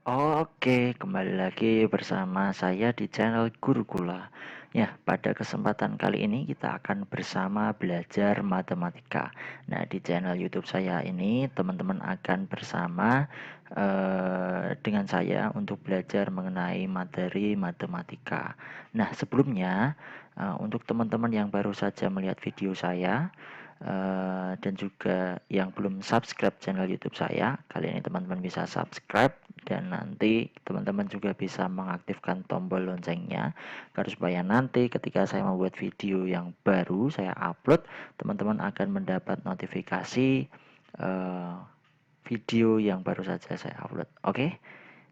Oke, kembali lagi bersama saya di channel Gurukula. Ya, pada kesempatan kali ini kita akan bersama belajar matematika. Nah, di channel YouTube saya ini teman-teman akan bersama dengan saya untuk belajar mengenai materi matematika. Nah, sebelumnya untuk teman-teman yang baru saja melihat video saya dan juga yang belum subscribe channel YouTube saya, kali ini teman-teman bisa subscribe dan nanti teman-teman juga bisa mengaktifkan tombol loncengnya agar supaya nanti ketika saya membuat video yang baru saya upload, teman-teman akan mendapat notifikasi video yang baru saja saya upload. Oke,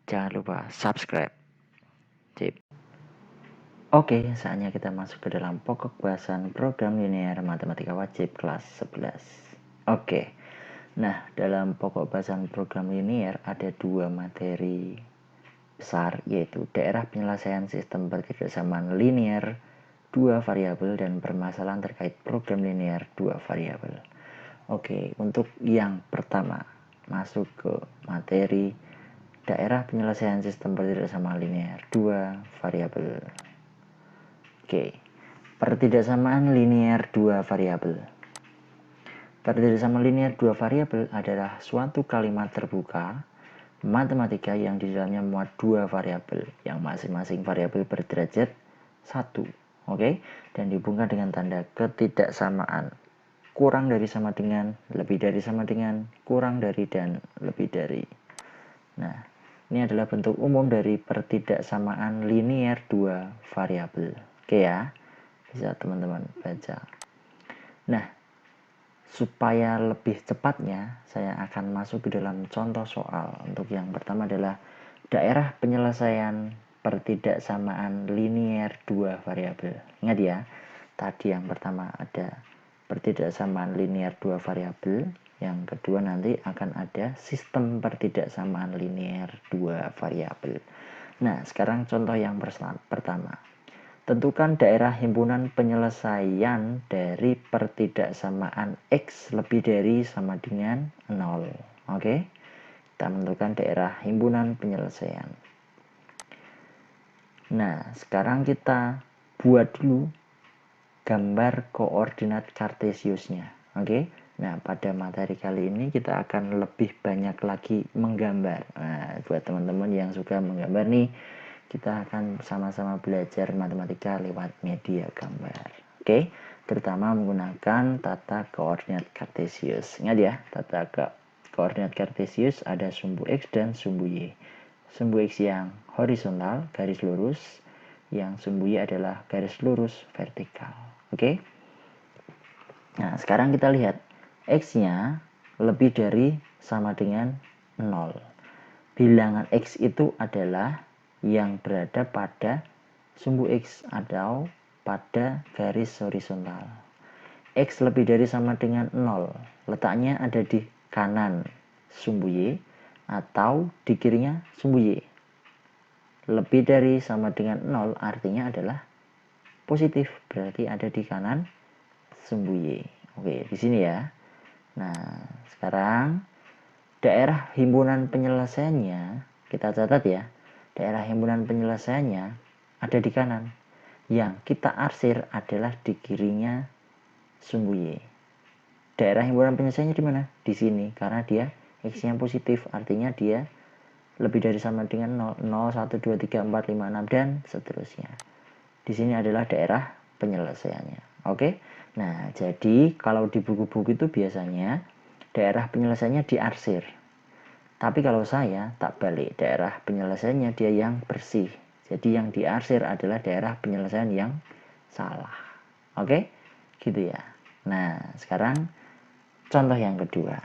jangan lupa subscribe. Sip. Oke, saatnya kita masuk ke dalam pokok bahasan program linear matematika wajib kelas 11. Oke, nah dalam pokok bahasan program linear ada dua materi besar, yaitu daerah penyelesaian sistem berketidaksamaan linear dua variabel dan permasalahan terkait program linear dua variabel. Oke, untuk yang pertama masuk ke materi daerah penyelesaian sistem berketidaksamaan linear dua variabel. Oke, pertidaksamaan linear dua variabel. Pertidaksamaan linear dua variabel adalah suatu kalimat terbuka matematika yang di dalamnya muat dua variabel yang masing-masing variabel berderajat 1. Oke, dan dihubungkan dengan tanda ketidaksamaan. Kurang dari sama dengan, lebih dari sama dengan, kurang dari dan lebih dari. Nah, ini adalah bentuk umum dari pertidaksamaan linear dua variabel. Oke ya, bisa teman-teman baca. Nah, supaya lebih cepatnya saya akan masuk ke dalam contoh soal. Untuk yang pertama adalah daerah penyelesaian pertidaksamaan linear dua variabel. Ingat ya, tadi yang pertama ada pertidaksamaan linear dua variabel, yang kedua nanti akan ada sistem pertidaksamaan linear dua variabel. Nah, sekarang contoh yang pertama. Tentukan daerah himpunan penyelesaian dari pertidaksamaan X lebih dari sama dengan 0. Oke, kita menentukan daerah himpunan penyelesaian. Nah, sekarang kita buat dulu gambar koordinat kartesiusnya. Oke, nah pada materi kali ini kita akan lebih banyak lagi menggambar. Nah, buat teman-teman yang suka menggambar nih, kita akan sama-sama belajar matematika lewat media gambar. Oke, terutama menggunakan tata koordinat kartesius. Ingat ya, tata koordinat kartesius ada sumbu X dan sumbu Y. Sumbu X yang horizontal, garis lurus, yang sumbu Y adalah garis lurus vertikal. Oke. Nah, sekarang kita lihat X-nya lebih dari sama dengan 0. Bilangan X itu adalah yang berada pada sumbu X atau pada garis horizontal. X lebih dari sama dengan 0, letaknya ada di kanan sumbu Y atau di kirinya sumbu Y. Lebih dari sama dengan 0 artinya adalah positif, berarti ada di kanan sumbu Y. Oke, di sini ya. Nah, sekarang daerah himpunan penyelesaiannya kita catat ya. Daerah himpunan penyelesaiannya ada di kanan. Yang kita arsir adalah di kirinya sumbu Y. Daerah himpunan penyelesaiannya di mana? Di sini, karena dia X-nya positif, artinya dia lebih dari sama dengan 0, 0, 1, 2, 3, 4, 5, 6, dan seterusnya. Di sini adalah daerah penyelesaiannya. Oke. Nah, jadi kalau di buku-buku itu biasanya daerah penyelesaiannya diarsir. Tapi kalau saya tak balik, daerah penyelesaiannya dia yang bersih. Jadi yang diarsir adalah daerah penyelesaian yang salah. Oke? Gitu ya. Nah, sekarang contoh yang kedua.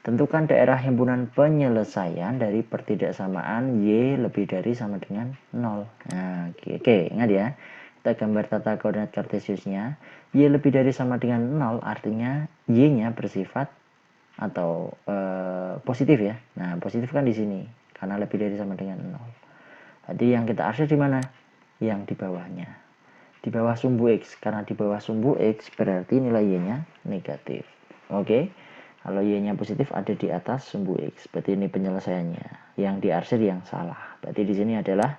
Tentukan daerah himpunan penyelesaian dari pertidaksamaan Y lebih dari sama dengan 0. Nah, oke, ingat ya. Kita gambar tata koordinat kartesiusnya. Y lebih dari sama dengan 0 artinya Y-nya bersifat atau positif ya. Nah, positif kan di sini karena lebih dari sama dengan 0. Jadi yang kita arsir di mana? Yang di bawahnya. Di bawah sumbu X. Karena di bawah sumbu X berarti nilai Y-nya negatif. Oke. Kalau Y-nya positif ada di atas sumbu X. Berarti ini penyelesaiannya. yang diarsir yang salah. Berarti di sini adalah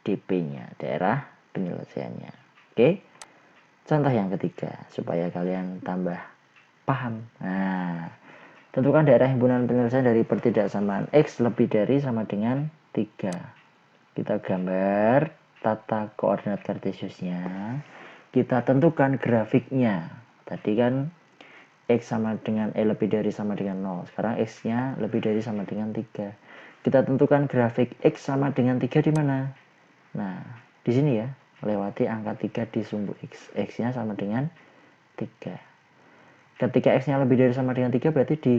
DP-nya, daerah penyelesaiannya. Oke. Contoh yang ketiga, supaya kalian tambah paham. Nah, tentukan daerah himpunan penyelesaian dari pertidaksamaan X lebih dari sama dengan 3. Kita gambar tata koordinat kartesiusnya. Kita tentukan grafiknya. Tadi kan X sama dengan lebih dari sama dengan 0. Sekarang X-nya lebih dari sama dengan 3. Kita tentukan grafik X sama dengan 3 di mana? Nah, di sini ya, lewati angka 3 di sumbu X. X-nya sama dengan 3. Ketika X-nya lebih dari sama dengan 3 berarti di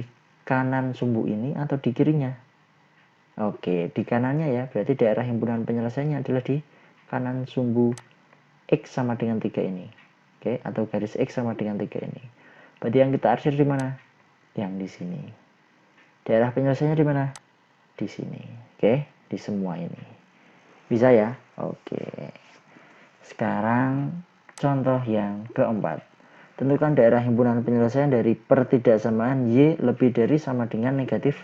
kanan sumbu ini atau di kirinya? Oke, di kanannya ya, berarti daerah himpunan penyelesaiannya adalah di kanan sumbu X sama dengan 3 ini. Oke, atau garis X sama dengan 3 ini. Berarti yang kita arsir di mana? Yang di sini. Daerah penyelesaiannya di mana? Di sini. Oke, di semua ini. Bisa ya? Oke. Sekarang contoh yang keempat. Tentukan daerah himpunan penyelesaian dari pertidaksamaan Y lebih dari sama dengan negatif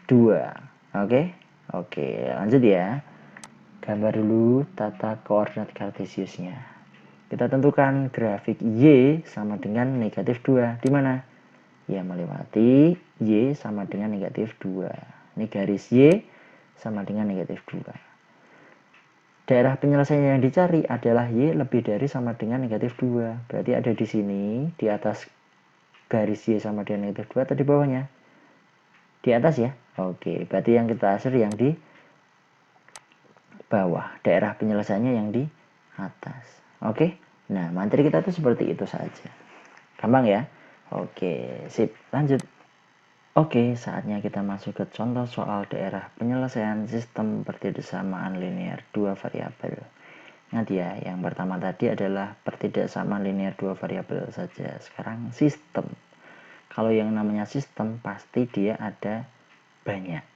2. Oke? Oke, lanjut ya. Gambar dulu tata koordinat kartesiusnya. Kita tentukan grafik Y sama dengan negatif 2. Di mana? Ya, melewati Y sama dengan negatif 2. Ini garis Y sama dengan negatif 2. Daerah penyelesaian yang dicari adalah Y lebih dari sama dengan negatif 2. Berarti ada di sini, di atas garis Y sama dengan negatif 2 atau di bawahnya? Di atas ya? Oke, berarti yang kita arsir yang di bawah. Daerah penyelesaiannya yang di atas. Oke? Nah, materi kita tuh seperti itu saja. Gampang ya? Oke, sip. Lanjut. Oke, saatnya kita masuk ke contoh soal daerah penyelesaian sistem pertidaksamaan linear 2 variabel. Ingat ya, yang pertama tadi adalah pertidaksamaan linear 2 variabel saja. Sekarang sistem. Kalau yang namanya sistem, pasti dia ada banyak.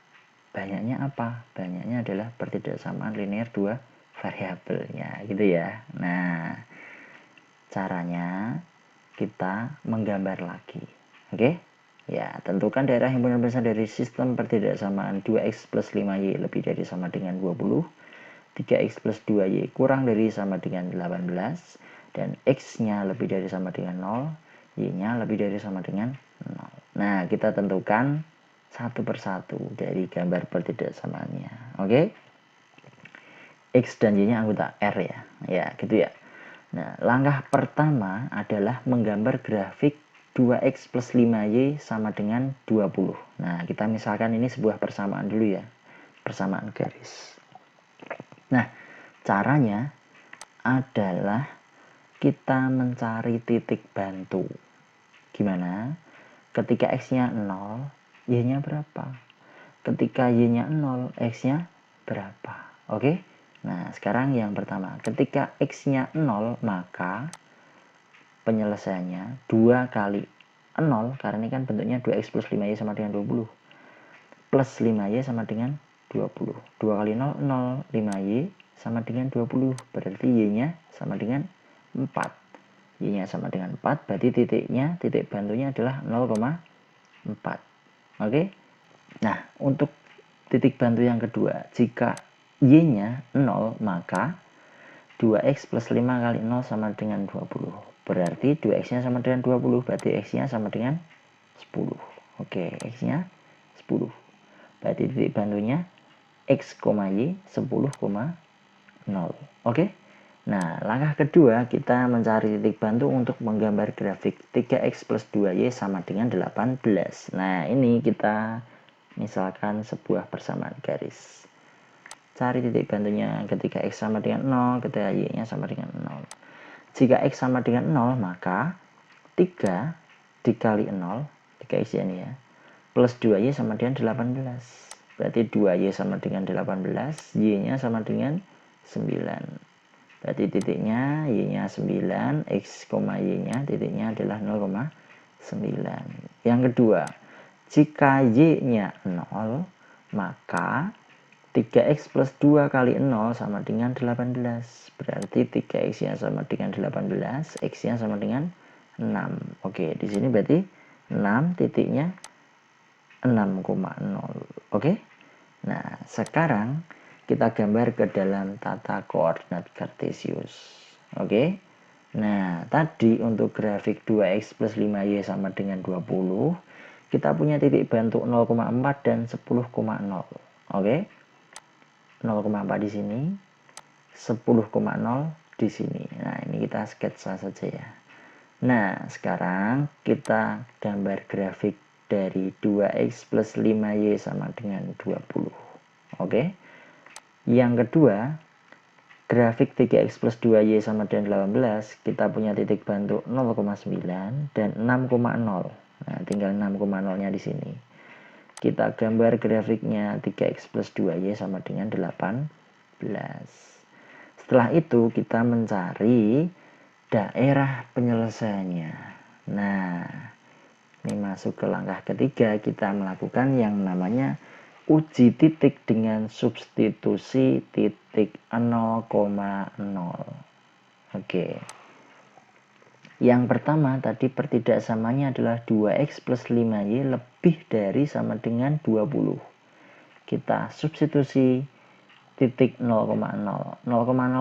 Banyaknya apa? Banyaknya adalah pertidaksamaan linear 2 variabelnya, gitu ya. Nah, caranya kita menggambar lagi. Oke? Ya, tentukan daerah himpunan besar dari sistem pertidaksamaan 2x plus 5y lebih dari sama dengan 20, 3x plus 2y kurang dari sama dengan 18, dan x-nya lebih dari sama dengan 0, y-nya lebih dari sama dengan 0. Nah, kita tentukan satu persatu dari gambar pertidaksamaannya. Oke? X dan Y-nya anggota R ya. Ya, gitu ya. Nah, langkah pertama adalah menggambar grafik 2x plus 5y sama dengan 20. Nah, kita misalkan ini sebuah persamaan dulu ya. Persamaan garis. Nah, caranya adalah kita mencari titik bantu. Gimana? Ketika x-nya 0, y-nya berapa? Ketika y-nya 0, x-nya berapa? Oke? Nah, sekarang yang pertama. Ketika x-nya 0, maka penyelesaiannya 2 kali 0, karena ini kan bentuknya 2x plus 5y sama dengan 20. Plus 5y sama dengan 20. 2 kali 0, 0. 5y sama dengan 20. Berarti y-nya sama dengan 4. Y-nya sama dengan 4, berarti titik bantunya adalah 0,4. Oke? Nah, untuk titik bantu yang kedua, jika y-nya 0, maka 2x plus 5 kali 0 sama dengan 20. Berarti 2x-nya sama dengan 20, berarti x-nya sama dengan 10. Oke, x-nya 10. Berarti titik bantunya x, y 10,0. Oke? Nah, langkah kedua kita mencari titik bantu untuk menggambar grafik 3x plus 2y sama dengan 18. Nah, ini kita misalkan sebuah persamaan garis. Cari titik bantunya ketika x sama dengan 0, ketika y-nya sama dengan 0. Jika x sama dengan 0, maka 3 dikali 0, 3x ini ya, plus 2y sama dengan 18. Berarti 2y sama dengan 18, y-nya sama dengan 9. Berarti titiknya y-nya 9, x, y-nya titiknya adalah 0,9. Yang kedua, jika y-nya 0, maka 3x plus 2 kali 0 sama dengan 18. Berarti 3x-nya sama dengan 18, x-nya sama dengan 6. Oke, di sini berarti 6 titiknya 6,0. Oke? Nah, sekarang kita gambar ke dalam tata koordinat kartesius. Oke. Nah, tadi untuk grafik 2x plus 5y sama dengan 20, kita punya titik bantu 0,4 dan 10,0. Oke. 0,4 di sini, 10,0 di sini. Nah, ini kita sketsa saja ya. Nah, sekarang kita gambar grafik dari 2x plus 5y sama dengan 20. Oke. Yang kedua, grafik 3x plus 2y sama dengan 18, kita punya titik bantu 0,9 dan 6,0. Nah, tinggal 6,0-nya di sini. Kita gambar grafiknya 3x plus 2y sama dengan 18. Setelah itu kita mencari daerah penyelesaiannya. Nah, ini masuk ke langkah ketiga, kita melakukan yang namanya uji titik dengan substitusi titik 0,0. Oke. Yang pertama tadi pertidaksamanya adalah 2x plus 5y lebih dari sama dengan 20. Kita substitusi titik 0,0. 0,0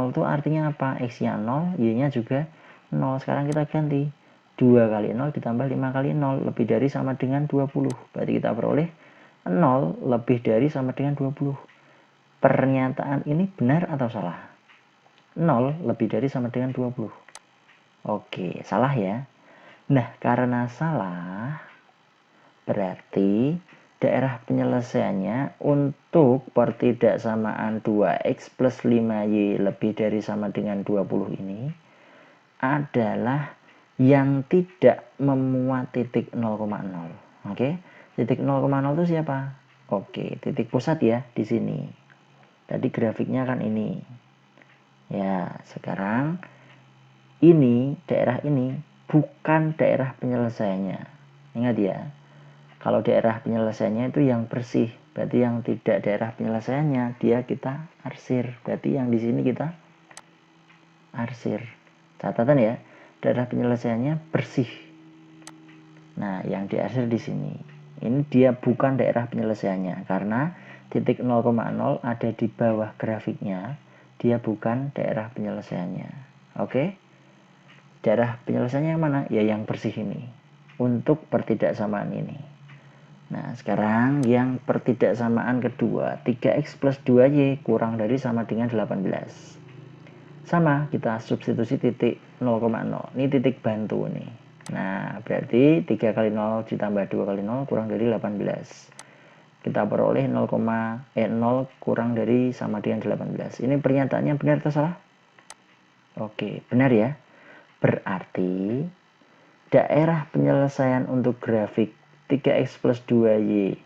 itu artinya apa? X-nya 0, Y-nya juga 0. Sekarang kita ganti. 2 kali 0 ditambah 5 kali 0 lebih dari sama dengan 20. Berarti kita peroleh 0 lebih dari sama dengan 20. Pernyataan ini benar atau salah? 0 lebih dari sama dengan 20. Oke, salah ya. Nah, karena salah, berarti daerah penyelesaiannya untuk pertidaksamaan 2x plus 5y lebih dari sama dengan 20 ini adalah yang tidak memuat titik 0,0. Oke, titik 0,0 itu siapa? Oke, titik pusat ya di sini. Tadi grafiknya kan ini. Ya, sekarang ini, daerah ini bukan daerah penyelesaiannya. Ingat ya, kalau daerah penyelesaiannya itu yang bersih, berarti yang tidak daerah penyelesaiannya dia kita arsir. Berarti yang di sini kita arsir. Catatan ya, daerah penyelesaiannya bersih. Nah, yang diarsir di sini. Ini dia bukan daerah penyelesaiannya karena titik 0,0 ada di bawah grafiknya. Dia bukan daerah penyelesaiannya. Oke? Daerah penyelesaiannya yang mana? Ya yang bersih ini. Untuk pertidaksamaan ini. Nah, sekarang yang pertidaksamaan kedua, 3x plus 2y kurang dari sama dengan 18. Sama, kita substitusi titik 0,0. Ini titik bantu nih. Nah, berarti 3 kali 0 ditambah 2 kali 0 kurang dari 18. Kita peroleh 0 kurang dari sama dengan 18. Ini pernyataannya benar atau salah? Oke, benar ya. Berarti daerah penyelesaian untuk grafik 3x plus 2y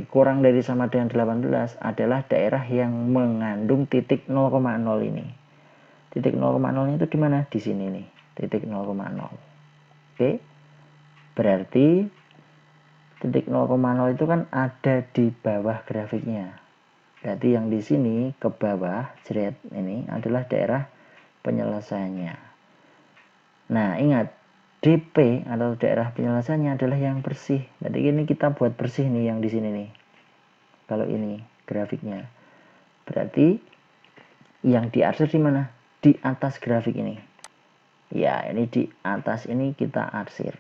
kurang dari sama dengan 18 adalah daerah yang mengandung titik 0,0 ini. Titik 0,0 itu di mana? Di sini nih, titik 0,0. Oke. Berarti titik 0,0 itu kan ada di bawah grafiknya. Berarti yang di sini ke bawah, jret ini adalah daerah penyelesaiannya. Nah, ingat, DP atau daerah penyelesaiannya adalah yang bersih. Jadi ini kita buat bersih nih yang di sini nih. Kalau ini grafiknya. Berarti yang diarsir di mana? Di atas grafik ini. Ya, ini di atas ini kita arsir.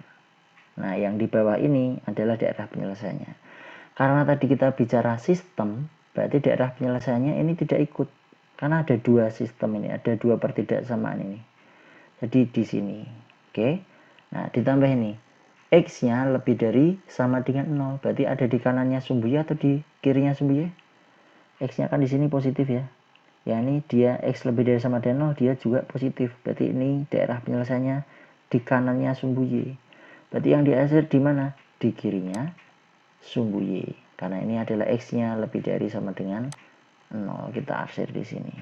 Nah, yang di bawah ini adalah daerah penyelesaiannya. Karena tadi kita bicara sistem, berarti daerah penyelesaiannya ini tidak ikut. Karena ada dua sistem ini, ada dua pertidaksamaan ini. Jadi di sini. Oke. Nah, ditambah ini. X-nya lebih dari sama dengan 0. Berarti ada di kanannya sumbu Y atau di kirinya sumbu Y? X-nya kan di sini positif ya. Ya, ini dia X lebih dari sama dengan 0, dia juga positif. Berarti ini daerah penyelesaiannya di kanannya sumbu Y. Berarti yang diarsir di mana? Di kirinya sumbu Y. Karena ini adalah X-nya lebih dari sama dengan 0. Kita arsir di sini.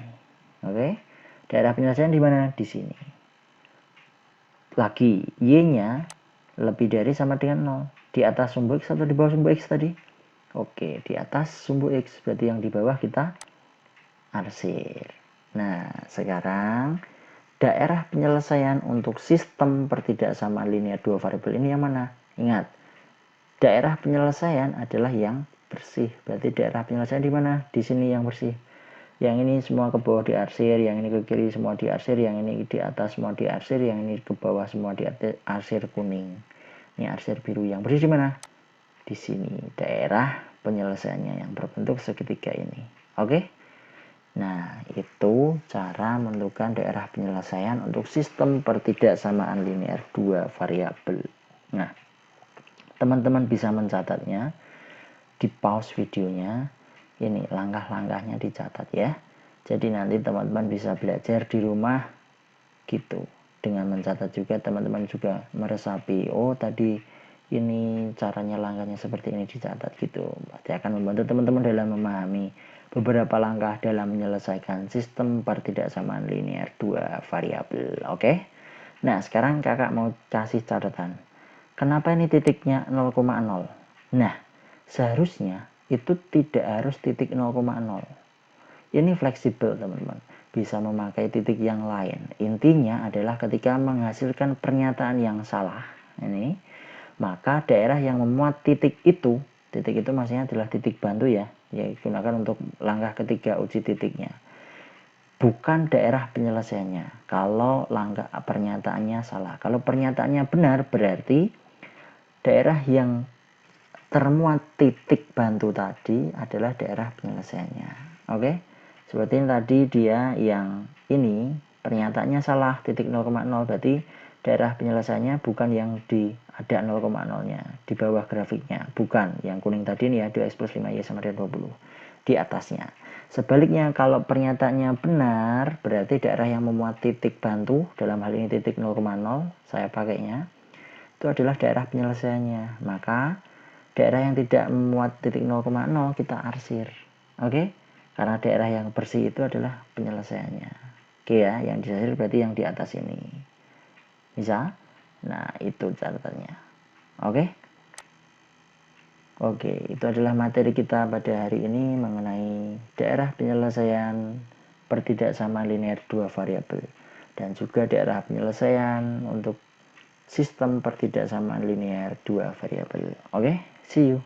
Oke. Daerah penyelesaian di mana? Di sini. Lagi, Y-nya lebih dari sama dengan 0. Di atas sumbu X atau di bawah sumbu X tadi? Oke, di atas sumbu X. Berarti yang di bawah kita arsir. Nah, sekarang daerah penyelesaian untuk sistem pertidaksamaan linear dua variabel ini yang mana? Ingat, daerah penyelesaian adalah yang bersih. Berarti daerah penyelesaian di mana? Di sini yang bersih. Yang ini semua ke bawah diarsir, yang ini ke kiri semua diarsir, yang ini di atas semua diarsir, yang ini ke bawah semua diarsir kuning. Ini arsir biru. Yang bersih di mana? Di sini, daerah penyelesaiannya yang berbentuk segitiga ini. Oke? Nah, itu cara menentukan daerah penyelesaian untuk sistem pertidaksamaan linear dua variabel. Nah, teman-teman bisa mencatatnya, di pause videonya, ini langkah-langkahnya dicatat ya. Jadi nanti teman-teman bisa belajar di rumah gitu. Dengan mencatat juga teman-teman juga meresapi, oh tadi ini caranya langkahnya seperti ini dicatat gitu. Pasti akan membantu teman-teman dalam memahami beberapa langkah dalam menyelesaikan sistem pertidaksamaan linear dua variabel. Oke. Nah, sekarang kakak mau kasih catatan. Kenapa ini titiknya 0,0? Nah, seharusnya itu tidak harus titik 0,0. Ini fleksibel teman-teman, bisa memakai titik yang lain. Intinya adalah ketika menghasilkan pernyataan yang salah ini, maka daerah yang memuat titik itu maksudnya adalah titik bantu ya, digunakan untuk langkah ketiga uji titiknya, bukan daerah penyelesaiannya. Kalau langkah pernyataannya salah, kalau pernyataannya benar berarti daerah yang termuat titik bantu tadi adalah daerah penyelesaiannya. Oke, seperti ini tadi dia yang ini pernyataannya salah, titik 0,0, berarti daerah penyelesaiannya bukan yang di ada 0,0 nya di bawah grafiknya, bukan yang kuning tadi ini ya, 2x plus 5y sama dengan 20 di atasnya. Sebaliknya kalau pernyataannya benar berarti daerah yang memuat titik bantu, dalam hal ini titik 0,0 saya pakainya, itu adalah daerah penyelesaiannya. Maka daerah yang tidak memuat titik 0,0 kita arsir. Oke? Karena daerah yang bersih itu adalah penyelesaiannya. Oke ya, yang diarsir berarti yang di atas ini. Bisa? Nah, itu catatannya. Oke? Oke, itu adalah materi kita pada hari ini mengenai daerah penyelesaian pertidaksamaan linear dua variabel dan juga daerah penyelesaian untuk sistem pertidaksamaan linear dua variabel. Oke, see you.